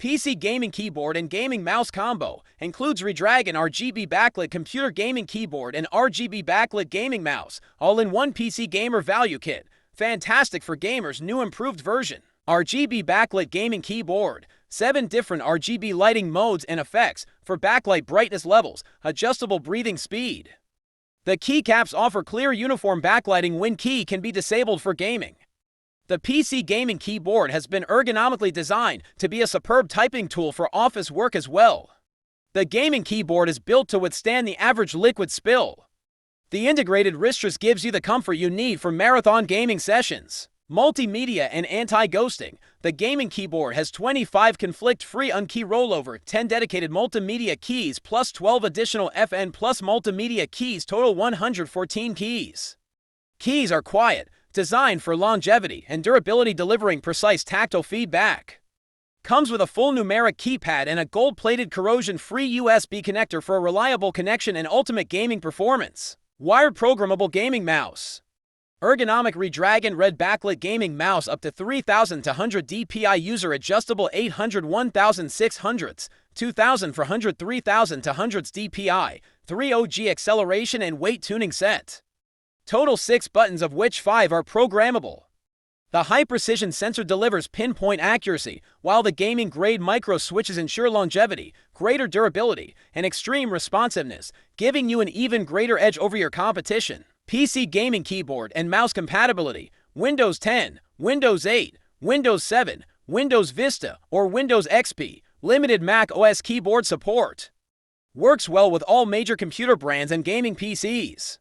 PC gaming keyboard and gaming mouse combo. Includes Redragon RGB backlit computer gaming keyboard and RGB backlit gaming mouse, all in one PC gamer value kit. Fantastic for gamers' new improved version. RGB backlit gaming keyboard. 7 different RGB lighting modes and effects for backlight brightness levels, adjustable breathing speed. The keycaps offer clear uniform backlighting when key can be disabled for gaming. The PC gaming keyboard has been ergonomically designed to be a superb typing tool for office work as well. The gaming keyboard is built to withstand the average liquid spill. The integrated wristret gives you the comfort you need for marathon gaming sessions. Multimedia and anti-ghosting. The gaming keyboard has 25 conflict-free unkey rollover, 10 dedicated multimedia keys plus 12 additional FN plus multimedia keys, total 114 keys. Keys are quiet, designed for longevity and durability, delivering precise tactile feedback. Comes with a full numeric keypad and a gold-plated corrosion-free USB connector for a reliable connection and ultimate gaming performance. Wired programmable gaming mouse. Ergonomic Redragon Red backlit gaming mouse up to 3200 dpi, user adjustable 800 1600s, 2000 for 100 3000 to hundreds dpi, 3 OG acceleration and weight tuning set. Total 6 buttons, of which 5 are programmable. The high-precision sensor delivers pinpoint accuracy, while the gaming-grade micro switches ensure longevity, greater durability, and extreme responsiveness, giving you an even greater edge over your competition. PC gaming keyboard and mouse compatibility. Windows 10, Windows 8, Windows 7, Windows Vista, or Windows XP. Limited Mac OS keyboard support. Works well with all major computer brands and gaming PCs.